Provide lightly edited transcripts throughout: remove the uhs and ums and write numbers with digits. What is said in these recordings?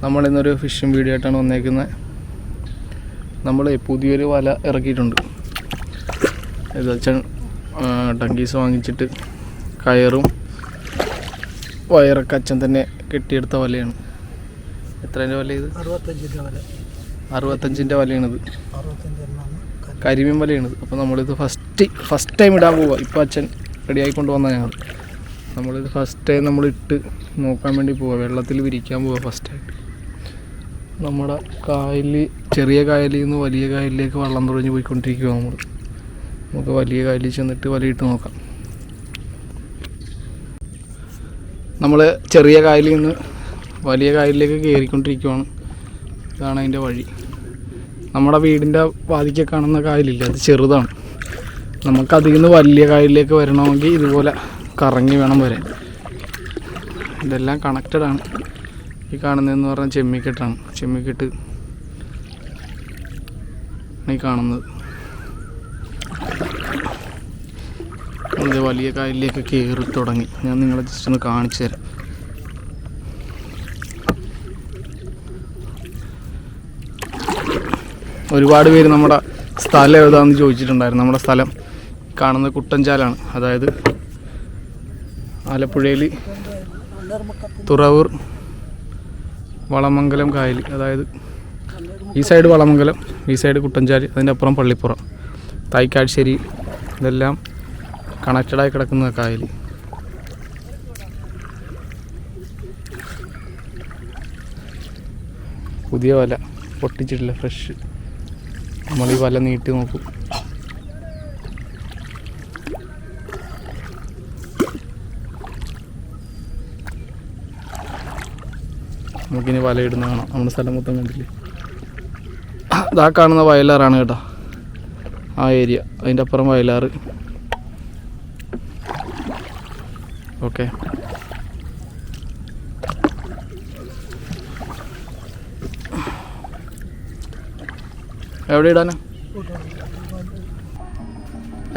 നമ്മളിന്നൊരു phishing video ആയിട്ടാണ് വന്നേക്കുന്നത്. നമ്മൾ പുതിയൊരു വല ഇറക്കിയിട്ടുണ്ട്. ഇത് വെച്ചാൽ ടങ്കീസ് വാങ്ങിച്ചിട്ട് കയറും വയറൊക്കെ അച്ഛൻ തന്നെ കെട്ടിയെടുത്ത വലയാണ്. എത്രേൻ്റെ വല ഇത്? 65-ൻ്റെ വലയാണിത്. കരിമീൻ വലയാണിത്. അപ്പോൾ നമ്മളിത് ഫസ്റ്റ് ടൈം ഇടാൻ പോവുക. ഇപ്പോൾ അച്ഛൻ റെഡിയായിക്കൊണ്ട് വന്നാൽ നമ്മളിത് ഫസ്റ്റ് ടൈം നമ്മളിട്ട് നോക്കാൻ വേണ്ടി പോവുക. വെള്ളത്തിൽ വിരിക്കാൻ പോവുക ഫസ്റ്റായിട്ട്. നമ്മുടെ കായലിൽ, ചെറിയ കായലിൽ നിന്ന് വലിയ കായലിലേക്ക് വെള്ളം തുഴഞ്ഞ് പോയിക്കൊണ്ടിരിക്കുക. നമുക്ക് വലിയ കായലിൽ ചെന്നിട്ട് വലയിട്ട് നോക്കാം. നമ്മൾ ചെറിയ കായലിൽ നിന്ന് വലിയ കായലിലേക്ക് കയറിക്കൊണ്ടിരിക്കുകയാണ്. ഇതാണ് അതിൻ്റെ വഴി. നമ്മുടെ വീടിൻ്റെ വാതിക്കെ കാണുന്ന കായലില്ല, അത് ചെറുതാണ്. നമുക്കതിൽ നിന്ന് വലിയ കായലിലേക്ക് വരണമെങ്കിൽ ഇതുപോലെ കറങ്ങി വേണം വരാൻ. ഇതെല്ലാം കണക്റ്റഡാണ്. ഈ കാണുന്നതെന്ന് പറഞ്ഞാൽ ചെമ്മിക്കെട്ടാണ്. ചെമ്മിക്കെട്ട് ഈ കാണുന്നത്. ഇത് വലിയ കായലിലേക്ക് കയറി തുടങ്ങി. ഞാൻ നിങ്ങളെ ജസ്റ്റ് ഒന്ന് കാണിച്ചു തരാം. ഒരുപാട് പേര് നമ്മുടെ സ്ഥലം എവിടെയാണെന്ന് ചോദിച്ചിട്ടുണ്ടായിരുന്നു. നമ്മുടെ സ്ഥലം കാണുന്നത് കുട്ടൻചാലാണ്. അതായത് ആലപ്പുഴയിൽ തുറവൂർ വളമംഗലം കായൽ. അതായത് ഈ സൈഡ് വളമംഗലം, ഈ സൈഡ് കുട്ടൻചാൽ, അതിൻ്റെ അപ്പുറം പള്ളിപ്പുറം, തൈക്കാഴ്ശ്ശേരി. ഇതെല്ലാം കണക്റ്റഡായി കിടക്കുന്ന കായൽ. പുതിയ വല പൊട്ടിച്ചിട്ടില്ല, ഫ്രഷ്. നമ്മൾ ഈ വല നീട്ടി നോക്കും. നമുക്കിനി വല ഇടുന്ന കാണാം. നമ്മുടെ സ്ഥലം മൊത്തം കണ്ടില്ലേ? ഇതാ കാണുന്ന വയലാറാണ് കേട്ടോ, ആ ഏരിയ. അതിൻ്റെ അപ്പുറം വയലാറ്. ഓക്കെ, എവിടെ ഇടാനാ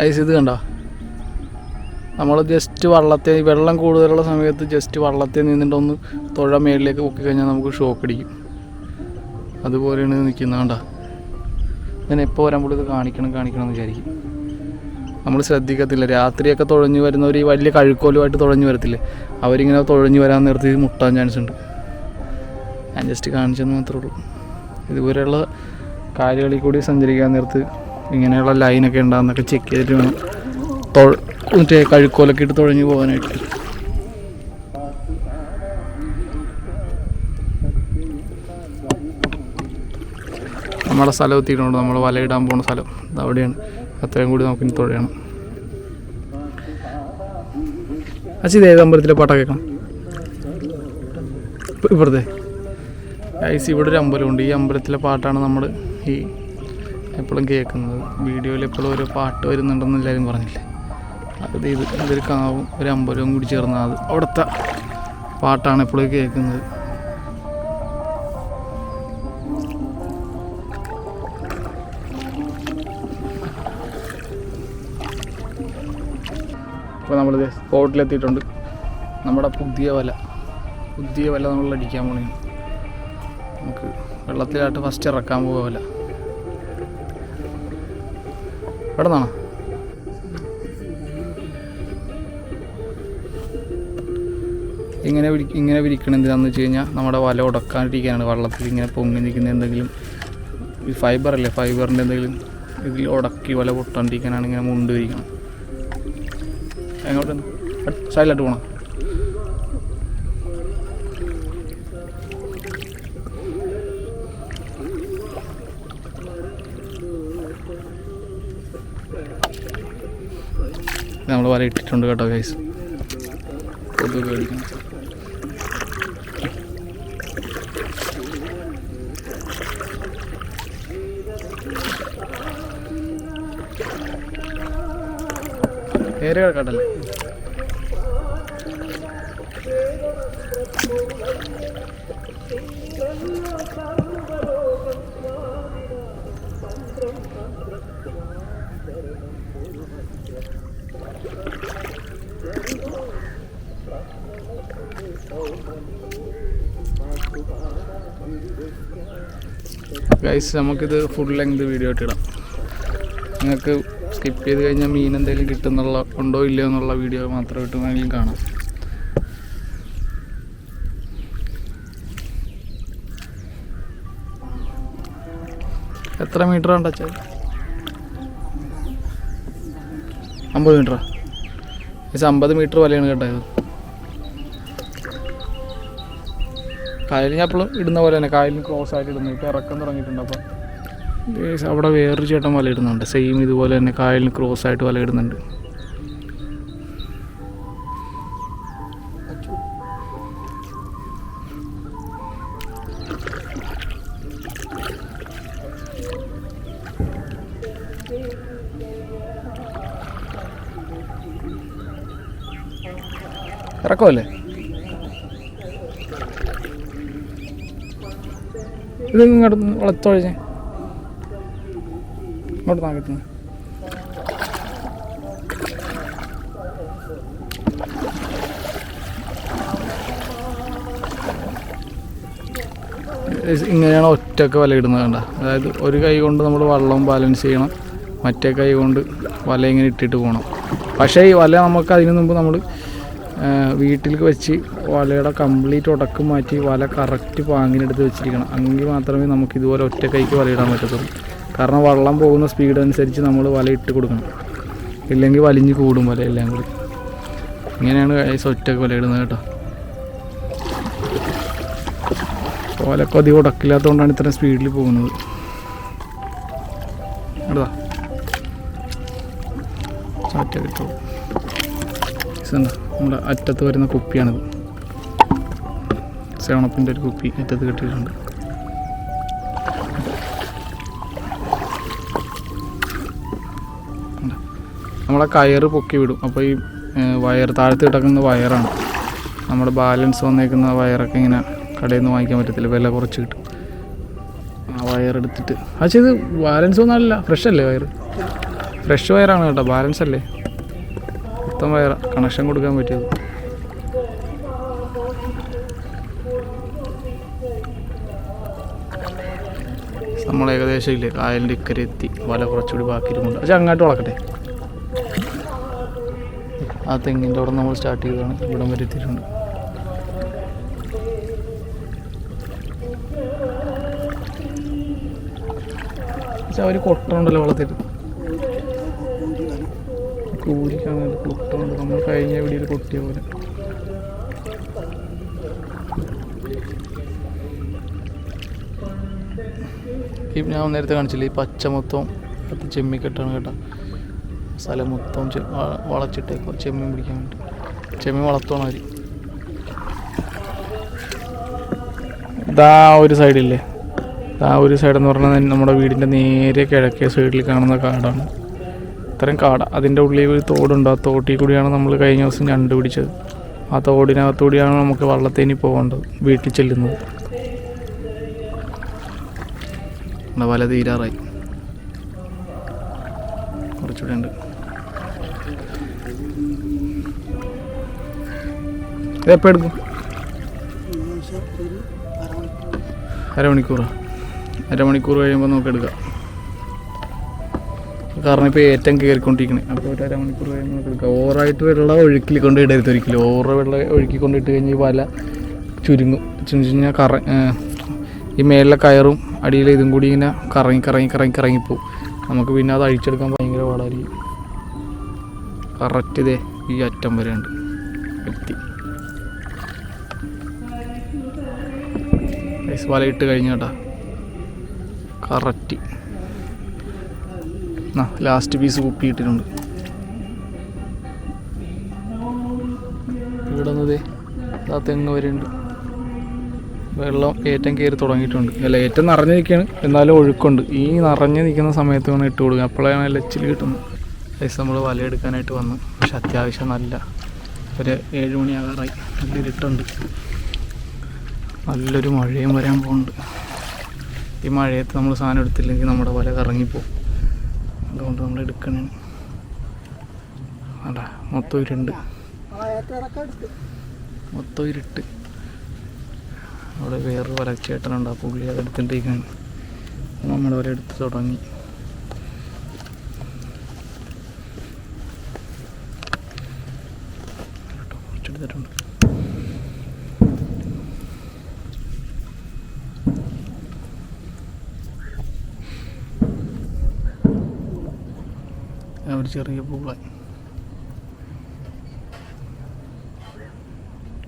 ഐസ്? ഇത് കണ്ടോ, നമ്മൾ ജസ്റ്റ് വെള്ളം കൂടുതലുള്ള സമയത്ത് ജസ്റ്റ് വള്ളത്തിൽ നിന്നിട്ടൊന്ന് തുഴ മേളിലേക്ക് പൊക്കി കഴിഞ്ഞാൽ നമുക്ക് ഷോക്ക് അടിക്കും. അതുപോലെയാണ് നിൽക്കുന്നത്. കണ്ടോ, ഞാൻ എപ്പോൾ വരുമ്പോൾ ഇത് കാണിക്കണം എന്ന് വിചാരിക്കും. നമ്മൾ ശ്രദ്ധിക്കത്തില്ല. രാത്രിയൊക്കെ തുഴഞ്ഞു വരുന്നവർ ഈ വലിയ കഴുക്കോലുമായിട്ട് തുഴഞ്ഞു വരത്തില്ലേ, അവരിങ്ങനെ തുഴഞ്ഞു വരാൻ നേരത്ത് മുട്ടാൻ ചാൻസ് ഉണ്ട്. ഞാൻ ജസ്റ്റ് കാണിച്ചെന്ന് മാത്രമേ ഉള്ളൂ. ഇതുപോലെയുള്ള കായലുകളിൽ കൂടി സഞ്ചരിക്കാൻ നേരത്ത് ഇങ്ങനെയുള്ള ലൈനൊക്കെ ഉണ്ടാകുന്നൊക്കെ ചെക്ക് ചെയ്തിട്ട് വേണം മറ്റേ കഴുക്കോലൊക്കെ ഇട്ട് തുഴഞ്ഞു പോകാനായിട്ട്. നമ്മുടെ സ്ഥലം എത്തിയിട്ടുണ്ട്. നമ്മൾ വലയിടാൻ പോകുന്ന സ്ഥലം അവിടെയാണ്. അത്രയും കൂടി നമുക്കിനി തുഴയണം. അച്ഛൻ ഏത് അമ്പലത്തിലെ പാട്ടൊക്കെ കേൾക്കണം? ഇവിടുത്തെ ഐസ് ഇവിടെ ഒരു അമ്പലമുണ്ട്. ഈ അമ്പലത്തിലെ പാട്ടാണ് നമ്മൾ ഈ എപ്പോഴും കേൾക്കുന്നത്. വീഡിയോയിൽ എപ്പോഴും ഓരോ പാട്ട് വരുന്നുണ്ടെന്ന് എല്ലാവരും പറഞ്ഞില്ലേ. ഇതൊരു കാവും ഒരു അമ്പലവും കൂടി ചേർന്നാൽ അത് അവിടുത്തെ പാട്ടാണ് എപ്പോഴും കേൾക്കുന്നത്. അപ്പോൾ നമ്മളിത് സ്പോട്ടിലെത്തിയിട്ടുണ്ട്. നമ്മുടെ പുതിയ വല നമ്മൾ അടിക്കാൻ പോകണേ. നമുക്ക് വെള്ളത്തിലായിട്ട് ഫസ്റ്റ് ഇറക്കാൻ പോവുക വല. എവിടെ നിന്നാണ്? ഇങ്ങനെ വിരിക്കണം. എന്തിനാണെന്ന് വെച്ച് കഴിഞ്ഞാൽ നമ്മുടെ വല ഉടക്കാണ്ടിരിക്കാനാണ്. വെള്ളത്തിൽ ഇങ്ങനെ പൊങ്ങി നിൽക്കുന്ന എന്തെങ്കിലും ഈ ഫൈബറിൻ്റെ എന്തെങ്കിലും ഇതിൽ ഉടക്കി വല പൊട്ടാണ്ടിരിക്കാനാണ് ഇങ്ങനെ മുണ്ട് വിരിക്കണം. എങ്ങോട്ട് സൈഡിലോട്ട് പോകണം. നമ്മൾ വല ഇട്ടിട്ടുണ്ട് കേട്ടോ ഗൈസ്. കൊതുക് പേടിക്കണം. ഏറെ കിടക്കട്ടല്ലേ. ഗൈസ്, നമുക്കിത് ഫുൾ ലെങ്ത് വീഡിയോ ഇട്ടിടാം. നിങ്ങൾക്ക് സ്കിപ്പ് ചെയ്ത് കഴിഞ്ഞാൽ മീൻ എന്തെങ്കിലും കിട്ടുന്നുള്ള ഉണ്ടോ ഇല്ലയോ എന്നുള്ള വീഡിയോ മാത്രം ഇട്ട് വേണമെങ്കിലും കാണാം. എത്ര മീറ്റർ ആണ് ടച്ച്? 50 മീറ്ററാ? 50 മീറ്റർ വലയാണ് കേട്ടത്. കായലിൽ ഞാൻ എപ്പോഴും ഇടുന്ന പോലെ തന്നെ കായലിന് ക്രോസ് ആയിട്ട് ഇടുന്നത്. ഇപ്പോൾ ഇറക്കം തുടങ്ങിയിട്ടുണ്ട്. അപ്പം അവിടെ വേറൊരു ചേട്ടൻ വല ഇടുന്നുണ്ട്. സെയിം ഇതുപോലെ തന്നെ കായലിന് ക്രോസ് ആയിട്ട് വല ഇടുന്നുണ്ട്. ഇറക്കമല്ലേ ഇത്? ഇങ്ങോട്ട് വളർത്തൊഴിഞ്ഞേ ഇങ്ങോട്ട് താങ്കത്തുന്നു. ഇങ്ങനെയാണ് ഒറ്റക്ക് വല ഇടുന്നത് കണ്ട. അതായത് ഒരു കൈ കൊണ്ട് നമ്മൾ വള്ളം ബാലൻസ് ചെയ്യണം, മറ്റേ കൈ കൊണ്ട് വല ഇങ്ങനെ ഇട്ടിട്ട് പോകണം. പക്ഷേ ഈ വല നമുക്ക് അതിന് മുമ്പ് നമ്മൾ വീട്ടിലേക്ക് വെച്ച് വലയുടെ കംപ്ലീറ്റ് ഉടക്കം മാറ്റി വല കറക്റ്റ് പാങ്ങിനെടുത്ത് വെച്ചിരിക്കണം. എങ്കിൽ മാത്രമേ നമുക്ക് ഇതുപോലെ ഒറ്റ കൈക്ക് വലയിടാൻ പറ്റത്തുള്ളൂ. കാരണം വള്ളം പോകുന്ന സ്പീഡ് അനുസരിച്ച് നമ്മൾ വല ഇട്ട് കൊടുക്കണം, ഇല്ലെങ്കിൽ വലിഞ്ഞ് കൂടും വല എല്ലാം കൂടി. ഇങ്ങനെയാണ് ഒറ്റക്ക് വലയിടുന്നത് കേട്ടോ. വലക്ക് അധികം ഉടക്കില്ലാത്തതുകൊണ്ടാണ് ഇത്രയും സ്പീഡിൽ പോകുന്നത്. കേട്ടോ ഒറ്റ കിട്ടുള്ളൂ. നമ്മുടെ അറ്റത്ത് വരുന്ന കുപ്പിയാണിത്. 7-Upൻ്റെ ഒരു കുപ്പി അറ്റത്ത് കെട്ടിയിട്ടുണ്ട്. നമ്മളെ കയറ് പൊക്കി വിടും. അപ്പോൾ ഈ വയർ താഴത്ത് കിടക്കുന്ന വയറാണ്. നമ്മുടെ ബാലൻസ് വന്നേക്കുന്ന വയറൊക്കെ ഇങ്ങനെ കടയിൽ നിന്ന് വാങ്ങിക്കാൻ പറ്റത്തില്ല, വില കുറച്ച് കിട്ടും. ആ വയറെടുത്തിട്ട് പക്ഷേ ഇത് ബാലൻസ് ഒന്നുമല്ല, ഫ്രഷ് അല്ലേ വയർ? ഫ്രഷ് വയറാണ് കേട്ടോ, ബാലൻസ് അല്ലേ. മൊത്തം വയറ കണക്ഷൻ കൊടുക്കാൻ പറ്റിയത്. നമ്മൾ ഏകദേശം ഇല്ലേ കായലിൻ്റെ ഇക്കരെ എത്തി. വല കുറച്ചുകൂടി ബാക്കിയിരുന്നുണ്ട്. പക്ഷെ അങ്ങോട്ട് വളക്കട്ടെ. ആ തെങ്ങിൻ്റെ അവിടെ നമ്മൾ സ്റ്റാർട്ട് ചെയ്തതാണ്, ഇവിടം വരെ എത്തിയിട്ടുണ്ട്. പക്ഷെ അവർ കൊട്ടമുണ്ടല്ലോ വളർത്തിട്ട്, കൂലിക്കാണ് കൊട്ടമുണ്ട്. നമ്മൾ കഴിഞ്ഞ വീഡിയോയിൽ കൊട്ടിയ പോലെ. ഈ ഞാൻ നേരത്തെ കാണിച്ചില്ല, ഈ പച്ച മൊത്തം ചെമ്മിക്കെട്ടാണ് കേട്ടോ. സ്ഥലം മൊത്തം വളച്ചിട്ടേക്കോ ചെമ്മീൻ പിടിക്കാൻ വേണ്ടി. ചെമ്മീൻ വളർത്തണം അവർ. ഇതാ ഒരു സൈഡില്ലേ, ആ ഒരു സൈഡെന്ന് പറഞ്ഞാൽ നമ്മുടെ വീടിൻ്റെ നേരെ കിഴക്കേ സൈഡിൽ കാണുന്ന കാടാണ്. ഇത്രയും കാട്. അതിൻ്റെ ഉള്ളിൽ ഒരു തോടുണ്ട്. ആ തോട്ടിൽ കൂടിയാണ് നമ്മൾ കഴിഞ്ഞ ദിവസം ഞണ്ട് പിടിച്ചത്. ആ തോടിനകത്തുകൂടിയാണ് നമുക്ക് വള്ളത്തേനി പോകേണ്ടത്, വീട്ടിൽ ചെല്ലുന്നത്. വല തീരാറായി, കുറച്ചുകൂടെ ഉണ്ട്. ഇതെപ്പോൾ എടുക്കും? അരമണിക്കൂർ കഴിയുമ്പോൾ നമുക്ക് എടുക്കാം. കാരണം ഇപ്പോൾ ഏറ്റവും കയറിക്കൊണ്ടിരിക്കണേ. അപ്പോൾ ഒരു അരമണിക്കൂർ കഴിയുമ്പോൾ നമുക്ക് എടുക്കാം. ഓവറായിട്ട് വെള്ളം ഒഴുക്കിൽ കൊണ്ട് ഇടരുത് ഒരിക്കലും. ഓവർ വെള്ളം ഒഴുക്കി കൊണ്ടിട്ട് കഴിഞ്ഞ് ഈ വല ചുരുങ്ങും. കഴിഞ്ഞാൽ ഈ മേളിലെ കയറും അടിയിൽ ഇതും കൂടി ഇങ്ങനെ കറങ്ങിപ്പോവും. നമുക്ക് പിന്നെ അത് അഴിച്ചെടുക്കാൻ ഭയങ്കര പാടായിരിക്കും. കറക്റ്റ് ഇതേ ഈ അറ്റം വരെ ഉണ്ട് എത്തി. വല ഇട്ട് കഴിഞ്ഞ കേട്ടാ കറക്റ്റ്. ലാസ്റ്റ് പീസ് കുപ്പി ഇട്ടിട്ടുണ്ട്. ഇവിടെ നിന്നതേ ആ തെങ്ങ് വരെ ഉണ്ട്. വെള്ളം ഏറ്റവും കയറി തുടങ്ങിയിട്ടുണ്ട്. അല്ല, ഏറ്റവും നിറഞ്ഞു നിൽക്കുകയാണ്, എന്നാലും ഒഴുക്കുണ്ട്. ഈ നിറഞ്ഞു നിൽക്കുന്ന സമയത്ത് വേണം ഇട്ട് കൊടുക്കുക, അപ്പോഴാണ് ലച്ചിൽ കിട്ടുന്നത്. ഏകദേശം നമ്മൾ വലയെടുക്കാനായിട്ട് വന്നു. പക്ഷെ അത്യാവശ്യം നല്ല ഒരു 7 മണിയാകാറായി. നല്ല ഇരുട്ടുണ്ട്. നല്ലൊരു മഴയും വരാൻ പോകുന്നുണ്ട്. ഈ മഴയത്ത് നമ്മൾ സാധനം എടുത്തില്ലെങ്കിൽ നമ്മുടെ വല കറങ്ങിപ്പോവും. അതുകൊണ്ട് നമ്മൾ എടുക്കണേ. അല്ല, മൊത്തം ഇരുട്ട്. അവിടെ വേറൊരു വലച്ചേട്ടനുണ്ട്, ആ പുള്ളി അതെടുത്തിട്ടിരിക്കുകയാണ്. നമ്മുടെ വരെ എടുത്ത് തുടങ്ങി. കുറച്ചെടുത്തിട്ടുണ്ട്. ഒരു ചെറിയ പൂളായി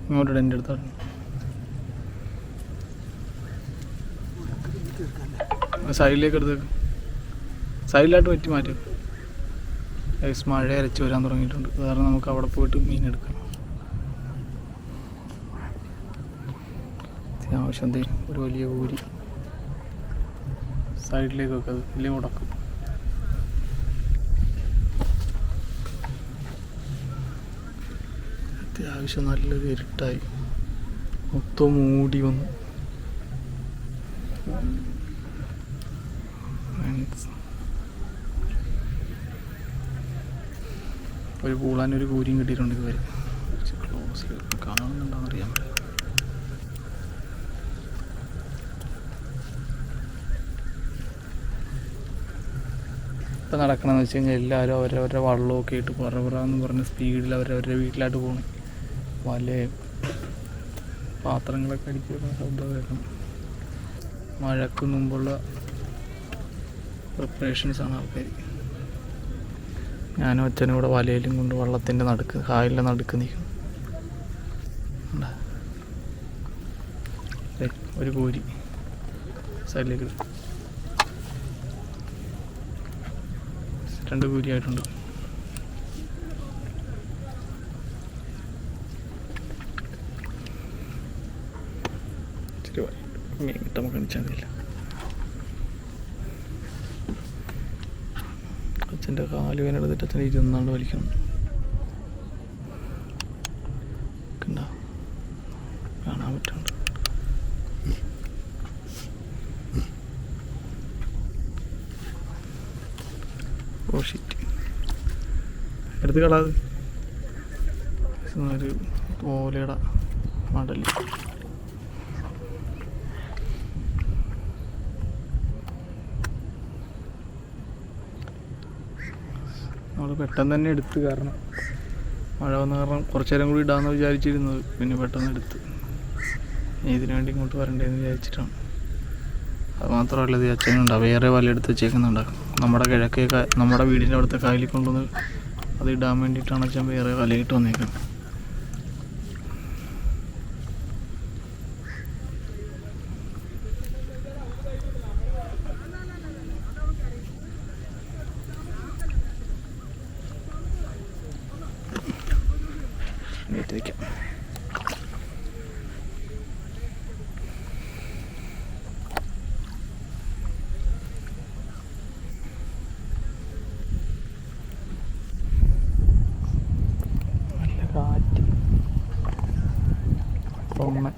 ഇങ്ങോട്ട് എൻ്റെ അടുത്താണ്. സൈഡിലേക്ക് എടുത്തേക്ക്, സൈഡിലായിട്ട് പറ്റി മാറ്റും. മഴ അരച്ച് വരാൻ തുടങ്ങിയിട്ടുണ്ട്, കാരണം നമുക്ക് അവിടെ പോയിട്ട് മീൻ എടുക്കാം. അത്യാവശ്യം ഒരു വലിയ ഊരി സൈഡിലേക്ക് വെക്കുക, അത് വലിയ മുടക്കും. അത്യാവശ്യം നല്ലൊരു ഇരുട്ടായി, മൊത്തം മൂടി വന്നു. ഒരു പൂളാൻ ഒരു കൂരിയും കിട്ടിയിട്ടുണ്ട് ഇതുവരെ. ക്ലോസിൽ കാണുന്നുണ്ടോന്ന് അറിയാൻ പറ്റില്ല. ഇപ്പം നടക്കണമെന്ന് വെച്ച് കഴിഞ്ഞാൽ എല്ലാവരും അവരവരുടെ വള്ളമൊക്കെ ഇട്ട് പറന്ന് പറഞ്ഞ സ്പീഡിൽ അവരവരുടെ വീട്ടിലായിട്ട് പോകണം. വലയും പാത്രങ്ങളൊക്കെ അടിക്കുന്ന ശബ്ദം കേൾക്കണം. മഴയ്ക്ക് മുമ്പുള്ള പ്രിപ്പറേഷൻസാണ് ആൾക്കാർ. ഞാനും അച്ഛനും കൂടെ വലയിലും കൊണ്ട് വള്ളത്തിൻ്റെ നടുക്ക്, കായലിൻ്റെ നടുക്ക് നിൽക്കണം. ഒരു കോരി സൈഡിലേക്ക്, 2 കൂരിയായിട്ടുണ്ട്. ഇച്ചിരി മീൻ കിട്ടാൻ കാണിച്ചാൽ മതിയില്ല. അച്ഛൻ്റെ കാല് വേനെടുത്തിട്ട് അച്ഛനെ ഇരുന്നാണ്ട് വലിക്കണം. കണ്ടോ, കാണാൻ പറ്റുന്നുണ്ട്. ഓ ഷിറ്റ്, എടുത്ത് കളാത്. ഒരു ഓലയുടെ മടല്. നമ്മൾ പെട്ടെന്ന് തന്നെ എടുത്ത്, കാരണം മഴ വന്ന കാരണം കുറച്ച് നേരം കൂടി ഇടാമെന്ന് വിചാരിച്ചിരുന്നത്, പിന്നെ പെട്ടെന്ന് എടുത്ത്. ഇതിനു വേണ്ടി ഇങ്ങോട്ട് വരണ്ടേന്ന് വിചാരിച്ചിട്ടാണ്. അത് മാത്രമല്ല, ഇത് അച്ഛനുണ്ടാവും വേറെ വല എടുത്ത് വെച്ചേക്കുന്നുണ്ടാകും. നമ്മുടെ വീടിൻ്റെ അവിടുത്തെ കായലിൽ കൊണ്ടുവന്ന് അത് ഇടാൻ വേണ്ടിയിട്ടാണ് അച്ഛൻ വേറെ വലയിട്ട് വന്നേക്കുന്നത്. വയ്ക്കാം. നല്ല കാറ്റ്, പൊമ്മ.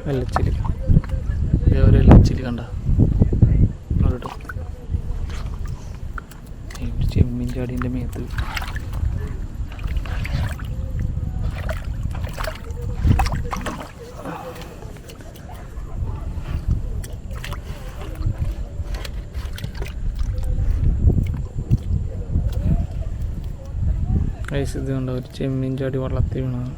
വെള്ളച്ചില്, ഒരു വെള്ളച്ചില് കണ്ട ചെമ്മീൻ ചാടീൻ്റെ മേത്ത്. ഇത് കണ്ട ഒരു ചെമ്മീൻ ചാടി വള്ളത്തിൽ വീണതാണ്.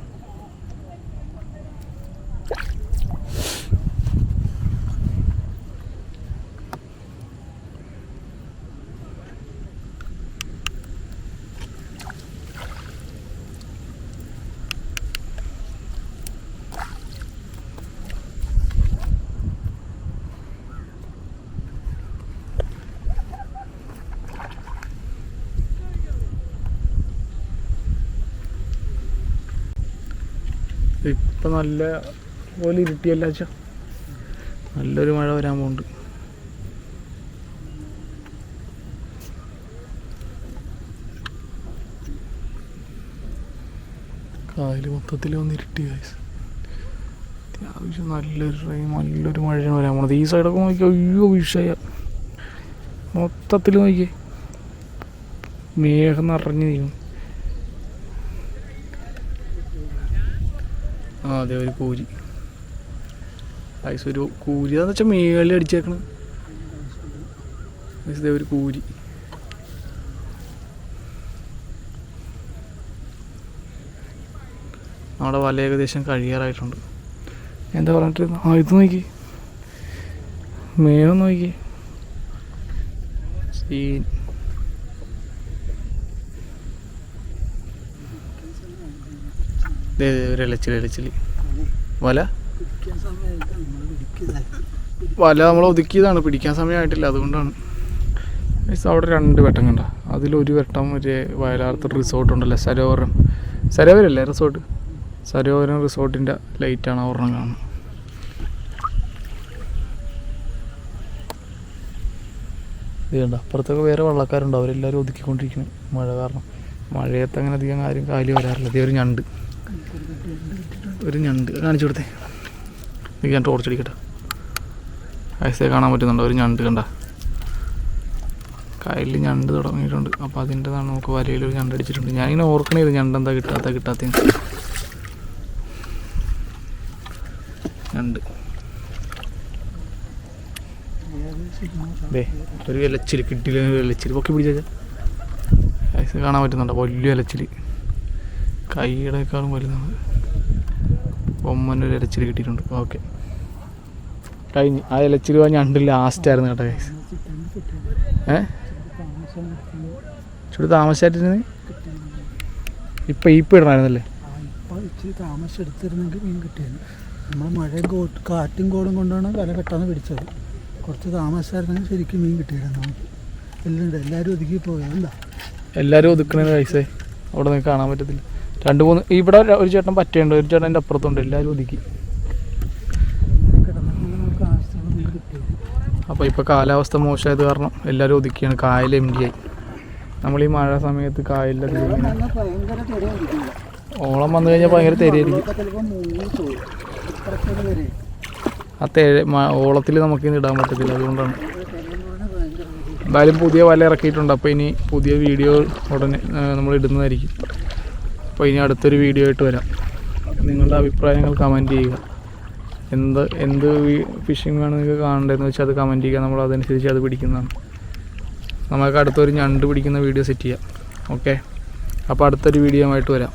ഇപ്പം നല്ല പോലെ ഇരുട്ടിയല്ല വെച്ചാൽ നല്ലൊരു മഴ വരാൻ പോകുന്നുണ്ട്. കായൽ മൊത്തത്തിൽ വന്ന് ഇരുട്ടി ഗൈസ്. അത്യാവശ്യം നല്ലൊരു മഴയാണ് വരാൻ പോണത്. ഈ സൈഡൊക്കെ നോക്കിയാൽ അയ്യോ വിഷയ മൊത്തത്തിൽ നോക്കിയേ മേഘം നിറഞ്ഞു നീങ്ങും. അതെ ഒരു കൂരി ഗൈസ്, ഒരു കൂരി എന്ന് വെച്ചാൽ മേളിൽ അടിച്ചേക്കണം ഗൈസ്. ഒരു കൂരി നമ്മുടെ വല ഏകദേശം കഴിയാറായിട്ടുണ്ട്. എന്താ പറഞ്ഞിട്ട് ഇത് നോക്കി മേഘം നോക്കി സീൻ. ഒരു ഇലച്ചിൽ വല നമ്മൾ ഒതുക്കിയതാണ്, പിടിക്കാൻ സമയമായിട്ടില്ല, അതുകൊണ്ടാണ്. അവിടെ 2 വെട്ടം കണ്ട, അതിലൊരു വെട്ടം ഒരു വയലാർത്ത് റിസോർട്ടുണ്ടല്ലോ, സരോവരല്ലേ റിസോർട്ട്, സരോവരം റിസോർട്ടിൻ്റെ ലൈറ്റാണ് ഒരെണ്ണം കാണുന്നത്. ഇത് കണ്ട അപ്പുറത്തൊക്കെ വേറെ വള്ളക്കാരുണ്ട്, അവരെല്ലാവരും ഒതുക്കിക്കൊണ്ടിരിക്കുന്നു മഴ കാരണം. മഴയത്ത് അങ്ങനെ അധികം ആരും കാലി വരാറില്ല. ഇതേ ഒരു ഞണ്ട് കാണിച്ചു കൊടുത്തേ, എനിക്ക് ഞാൻ ടോർച്ച് അടിക്കട്ടെ. ഐസേ കാണാൻ പറ്റുന്നുണ്ടോ ഒരു ഞണ്ട് കണ്ട, കായലിൽ ഞണ്ട് തുടങ്ങിയിട്ടുണ്ട്. അപ്പോൾ അതിൻ്റെതാണ് നമുക്ക് വലയിലൊരു ഞണ്ട് അടിച്ചിട്ടുണ്ട്. ഞാനിങ്ങനെ ഓർക്കണേ ഇത് ഞണ്ട് എന്താ കിട്ടാത്ത ഞണ്ട്. ഒരു ഇലച്ചിൽ കിട്ടിയില്ല, ഇലച്ചിൽ പൊക്കി പിടിച്ചാൽ ഐസ് കാണാൻ പറ്റുന്നുണ്ടോ, വലിയ ഇലച്ചിൽ, കൈയുടെക്കാളും വലുതാണ്. ബൊമ്മനൊരു ഇലച്ചിൽ കിട്ടിയിട്ടുണ്ട്. ഓക്കെ കഴിഞ്ഞ്. ആ ഇലച്ചിൽ ഞണ്ട് ലാസ്റ്റായിരുന്നു കേട്ടോ ഗൈസ്. ചുടി താമസിച്ചായിരുന്നു. ഇപ്പം ഇടണമായിരുന്നല്ലേ, താമസം എടുത്തിരുന്നെങ്കിൽ മീൻ കിട്ടിയത്. നമ്മൾ മഴയും കാറ്റും കോടും കൊണ്ടാണ് വല കെട്ടാന്ന് പിടിച്ചത്. കുറച്ച് താമസിച്ചായിരുന്നെങ്കിൽ ശരിക്കും മീൻ കിട്ടിയിരുന്നു നമുക്ക്. എല്ലാവരും ഒതുക്കി പോയതല്ല, എല്ലാവരും ഒതുക്കണേ പൈസ അവിടെ നിന്ന് കാണാൻ പറ്റത്തില്ല. 2-3 ഇവിടെ ഒരു ചേട്ടൻ പറ്റുന്നുണ്ട്, ഒരു ചേട്ടൻ എൻ്റെ അപ്പുറത്തുണ്ട്, എല്ലാവരും ഒതുക്കി. അപ്പോൾ ഇപ്പോൾ കാലാവസ്ഥ മോശമായത് കാരണം എല്ലാവരും ഒതുക്കിയാണ്, കായൽ എം ഡി ആയി. നമ്മൾ ഈ മഴ സമയത്ത് കായലിൽ ഓളം വന്നു കഴിഞ്ഞാൽ ഭയങ്കര തെരയായിരിക്കും. ആ ഓളത്തിൽ നമുക്കിന്ന് ഇടാൻ പറ്റത്തില്ല, അതുകൊണ്ടാണ്. എന്തായാലും പുതിയ വല ഇറക്കിയിട്ടുണ്ട്. അപ്പോൾ ഇനി പുതിയ വീഡിയോ ഉടനെ നമ്മൾ ഇടുന്നതായിരിക്കും. അപ്പോൾ ഇനി അടുത്തൊരു വീഡിയോ ആയിട്ട് വരാം. നിങ്ങളുടെ അഭിപ്രായങ്ങൾ കമൻറ്റ് ചെയ്യുക. എന്ത് ഫിഷിംഗ് ആണ് നിങ്ങൾക്ക് കാണേണ്ടതെന്ന് വെച്ചാൽ അത് കമൻറ്റ് ചെയ്യുക, നമ്മൾ അതനുസരിച്ച് അത് പിടിക്കുന്നതാണ്. നമുക്ക് അടുത്തൊരു ഞണ്ട് പിടിക്കുന്ന വീഡിയോ സെറ്റ് ചെയ്യാം. ഓക്കെ, അപ്പോൾ അടുത്തൊരു വീഡിയോ ആയിട്ട് വരാം.